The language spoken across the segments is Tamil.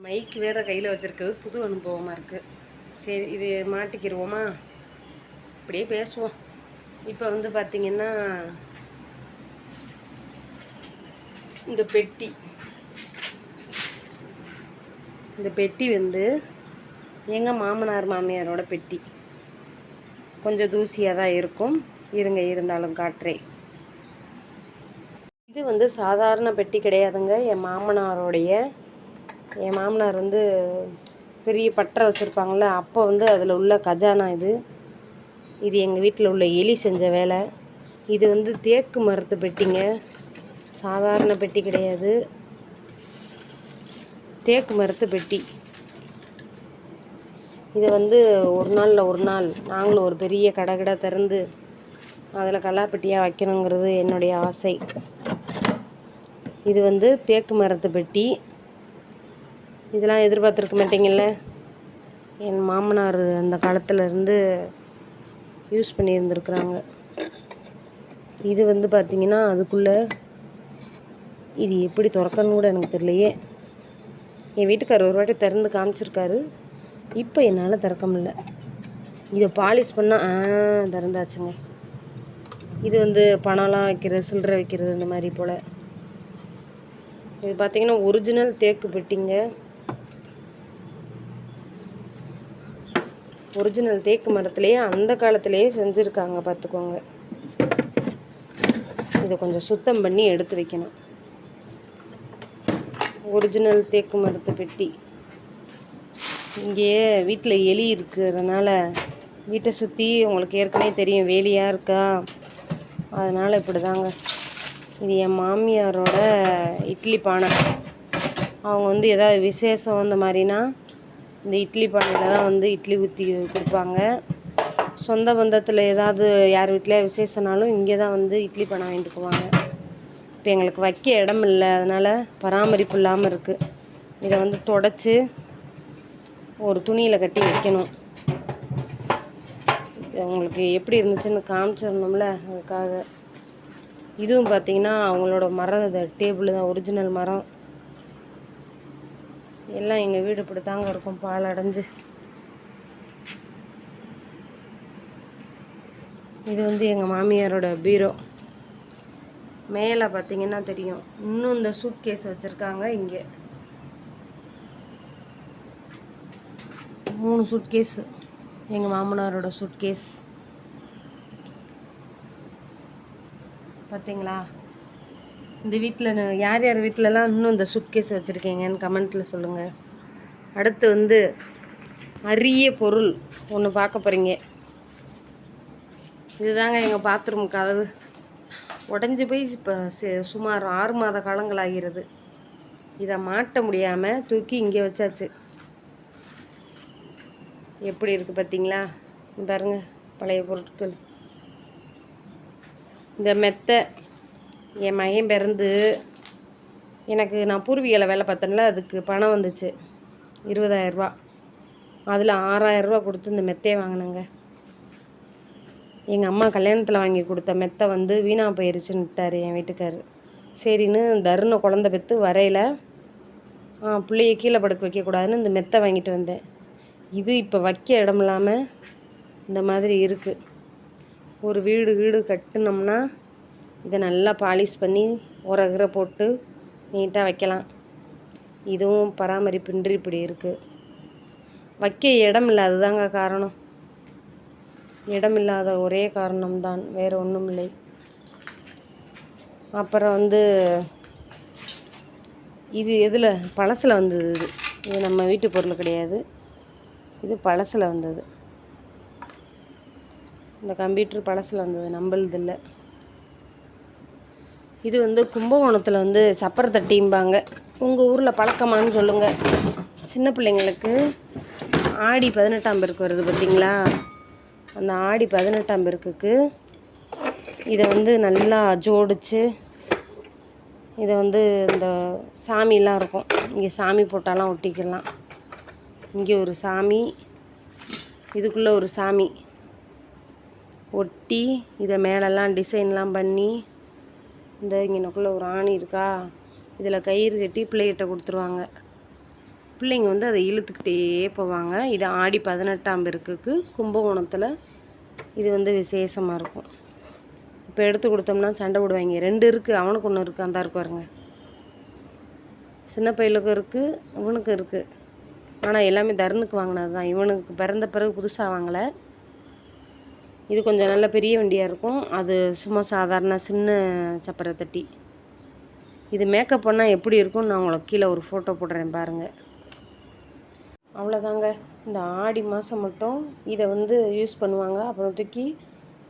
மைக் வேறு கையில் வச்சுருக்கிறது புது அனுபவமாக இருக்குது. சரி, இது மாட்டிக்கிடுவோமா? இப்படியே பேசுவோம். இப்போ வந்து பார்த்திங்கன்னா, இந்த பெட்டி வந்து எங்கள் மாமனார் மாமியாரோட பெட்டி. கொஞ்சம் தூசியாக தான் இருக்கும். இருந்தாலும் காட்டுறேன். இது வந்து சாதாரண பெட்டி கிடையாதுங்க. என் மாமனார் வந்து பெரிய பட்டறை வச்சுருப்பாங்கள, அப்போ வந்து அதில் உள்ள கஜானா இது எங்கள் வீட்டில் உள்ள எலி செஞ்ச வேலை. இது வந்து தேக்கு மரத்து பெட்டிங்க, சாதாரண பெட்டி கிடையாது. தேக்கு மரத்து பெட்டி. இதை வந்து ஒரு நாள் நாங்களும் ஒரு பெரிய கடை திறந்து அதில் கல்லாப்பெட்டியாக வைக்கணுங்கிறது என்னுடைய ஆசை. இது வந்து தேக்கு மரத்து பெட்டி. இதெல்லாம் எதிர்பார்த்துருக்க மாட்டீங்கள்ல. என் மாமனார் அந்த காலத்துலேருந்து யூஸ் பண்ணியிருந்துருக்குறாங்க. இது வந்து பார்த்திங்கன்னா, அதுக்குள்ளே இது எப்படி திறக்கணும்னு கூட எனக்கு தெரியலையே. என் வீட்டுக்காரர் ஒரு வாட்டி திறந்து காமிச்சிருக்காரு. இப்போ என்னால் திறக்க முடியல. இதை பாலிஷ் பண்ணால் திறந்தாச்சுங்க. இது வந்து பணம்லாம் வைக்கிறது, சில்லறை வைக்கிறது, இந்த மாதிரி போல். இது பார்த்திங்கன்னா ஒரிஜினல் தேக்கு பெட்டிங்க. ஒரிஜினல் தேக்கு மரத்துலேயே அந்த காலத்துலேயே செஞ்சுருக்காங்க, பார்த்துக்கோங்க. இதை கொஞ்சம் சுத்தம் பண்ணி எடுத்து வைக்கணும். ஒரிஜினல் தேக்கு மரத்து பெட்டி. இங்கே வீட்டில் எலி இருக்கிறதுனால வீட்டை சுற்றி உங்களுக்கு ஏற்கனவே தெரியும், வேலியாக இருக்கா. அதனால் இப்படி தாங்க. இது என் மாமியாரோட இட்லி பானை. அவங்க வந்து எதாவது விசேஷம் அந்த மாதிரினா இந்த இட்லி பானையில் தான் வந்து இட்லி ஊற்றி கொடுப்பாங்க. சொந்த பந்தத்தில் ஏதாவது யார் வீட்டில் விசேஷனாலும் இங்கே தான் வந்து இட்லி பானை வாங்கிட்டு போவாங்க. இப்போ எங்களுக்கு வைக்க இடம் இல்லை, அதனால் பராமரிப்பு இல்லாமல் இருக்குது. இதை வந்து தொடச்சி ஒரு துணியில் கட்டி வைக்கணும். உங்களுக்கு எப்படி இருந்துச்சுன்னு காமிச்சிடணும்ல, அதுக்காக. இதுவும் பார்த்திங்கன்னா அவங்களோட மரம், டேபிள் தான், ஒரிஜினல் மரம். எல்லாம் எங்கள் வீடு இப்படி தாங்க இருக்கும், பால் அடைஞ்சு. இது வந்து எங்கள் மாமியாரோட பீரோ. மேலே பார்த்திங்கன்னா தெரியும், இன்னும் இந்த சூட் கேஸ் வச்சுருக்காங்க. இங்கே 3 சூட் கேஸு, எங்கள் மாமனாரோட சூட் கேஸ். பார்த்தீங்களா? இந்த வீட்டில் யார் வீட்டிலலாம் இன்னும் இந்த சூட்கேஸ் வச்சுருக்கீங்கன்னு கமெண்ட்டில் சொல்லுங்கள். அடுத்து வந்து அரிய பொருள் ஒன்று பார்க்க போகிறீங்க. இதுதாங்க எங்கள் பாத்ரூம் கதவு. உடஞ்சி போய் இப்போ சுமார் 6 மாத காலங்கள் ஆகிறது. இதை மாட்ட முடியாமல் தூக்கி இங்கே வச்சாச்சு. எப்படி இருக்குது பார்த்தீங்களா? பாருங்கள், பழைய பொருட்கள். இந்த மெத்தை என் மகன் பிறந்து நான் பூர்வீகில் வேலை பார்த்தேன்ல, அதுக்கு பணம் வந்துச்சு 20,000 ரூபா. அதில் 6,000 ரூபா கொடுத்து இந்த மெத்தையை வாங்கினேங்க. எங்கள் அம்மா கல்யாணத்தில் வாங்கி கொடுத்த மெத்தை வந்து வீணாக போயிருச்சுன்னுட்டார் என் வீட்டுக்காரர். சரின்னு தருண குழந்த பெற்று வரையில் பிள்ளைய கீழே படுக்க வைக்கக்கூடாதுன்னு இந்த மெத்தை வாங்கிட்டு வந்தேன். இது இப்போ வைக்க இடம் இல்லாமல் இந்த மாதிரி இருக்குது. ஒரு வீடு கட்டினோம்னா இதை நல்லா பாலிஷ் பண்ணி உரகிற போட்டு நீட்டாக வைக்கலாம். இதுவும் பராமரிப்பின்றி இப்படி இருக்குது. வைக்க இடம் இல்லை, அதுதாங்க காரணம். இடம் இல்லாத ஒரே காரணம்தான், வேறு ஒன்றும் இல்லை. அப்புறம் வந்து இது எதில் பழசில் வந்தது. இது நம்ம வீட்டு பொருள் கிடையாது, இது பழசில் வந்தது. இந்த கம்ப்யூட்டர் பழசில் வந்தது, நம்மளது இல்லை. இது வந்து கும்பகோணத்தில் வந்து சப்பர் தட்டிம்பாங்க. உங்கள் ஊரில் பழக்கமானு சொல்லுங்கள். சின்ன பிள்ளைங்களுக்கு ஆடி 18ஆம் பெருக்கு வருது பார்த்திங்களா? அந்த ஆடி 18ஆம் பெருக்குக்கு இதை வந்து நல்லா ஜோடித்து, இதை வந்து இந்த சாமிலாம் இருக்கும், இங்கே சாமி போட்டாலாம் ஒட்டிக்கலாம். இங்கே ஒரு சாமி, இதுக்குள்ளே ஒரு சாமி ஒட்டி இதை மேலெல்லாம் டிசைன்லாம் பண்ணி, இந்த இங்கனக்குள்ளே ஒரு ஆணி இருக்கா, இதில் கயிறு கட்டி பிள்ளைகிட்ட கொடுத்துருவாங்க. பிள்ளைங்க வந்து அதை இழுத்துக்கிட்டே போவாங்க. இது ஆடி 18ஆம் பெருக்குக்கு கும்பகோணத்தில் இது வந்து விசேஷமாக இருக்கும். இப்போ எடுத்து கொடுத்தோம்னா சண்டை போடுவாங்க. 2 இருக்குது, அவனுக்கு ஒன்று இருக்குது, அந்த இருக்கு பாருங்க. சின்ன பையலுக்கும் இருக்குது, இவனுக்கும் இருக்குது. ஆனால் எல்லாமே தருணுக்கு வாங்கினது தான். இவனுக்கு பிறந்த பிறகு புதுசாக வாங்கலை. இது கொஞ்சம் நல்ல பெரிய வண்டியாக இருக்கும். அது சும்மா சாதாரண சின்ன சப்பரை தட்டி. இது மேக்கப் பண்ணால் எப்படி இருக்கும்னு நான் உங்களுக்கு கீழே ஒரு ஃபோட்டோ போடுறேன் பாருங்கள். அவ்வளோதாங்க. இந்த ஆடி மாதம் மட்டும் இதை வந்து யூஸ் பண்ணுவாங்க. அப்புறம் தூக்கி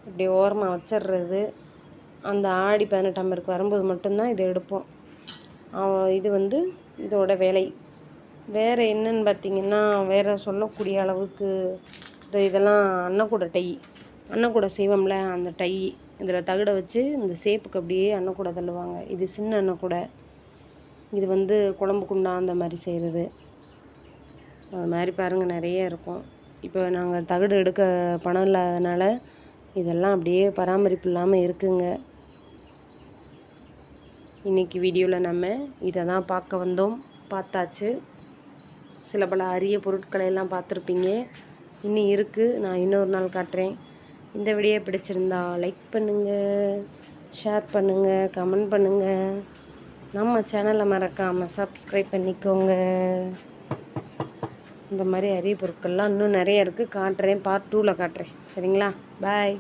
இப்படி ஓரமாக வச்சிடுறது. அந்த ஆடி 18ஆம் பெருக்கு வரும்போது மட்டும்தான் இதை எடுப்போம். இது வந்து இதோட வேலை. வேறு என்னன்னு பார்த்திங்கன்னா, வேறு சொல்லக்கூடிய அளவுக்கு இதெல்லாம் அன்னக்கூடை டை. அன்னக்கூடை செய்வோம்ல, அந்த டை. இதில் தகடை வச்சு இந்த சேப்புக்கு அப்படியே அன்னக்கூடை தள்ளுவாங்க. இது சின்ன அன்னக்கூடை. இது வந்து குழம்பு குண்டா அந்த மாதிரி செய்கிறது. அது மாதிரி பாருங்கள், நிறைய இருக்கும். இப்போ நாங்கள் தகடு எடுக்க பணம் இல்லாதனால இதெல்லாம் அப்படியே பராமரிப்பு இல்லாமல் இருக்குங்க. இன்றைக்கி வீடியோவில் நம்ம இதை தான் பார்க்க வந்தோம். பார்த்தாச்சு. சில பல அரிய பொருட்களை எல்லாம் பார்த்துருப்பீங்க. இன்னும் இருக்குது, நான் இன்னொரு நாள் காட்டுறேன். இந்த வீடியோ பிடிச்சிருந்தா லைக் பண்ணுங்கள், ஷேர் பண்ணுங்கள், கமெண்ட் பண்ணுங்கள். நம்ம சேனலை மறக்காமல் சப்ஸ்கிரைப் பண்ணிக்கோங்க. இந்த மாதிரி அரிய பொருட்கள்லாம் இன்னும் நிறைய இருக்குது, காட்டுறேன். பார்ட் 2ல் காட்டுறேன். சரிங்களா? பாய்.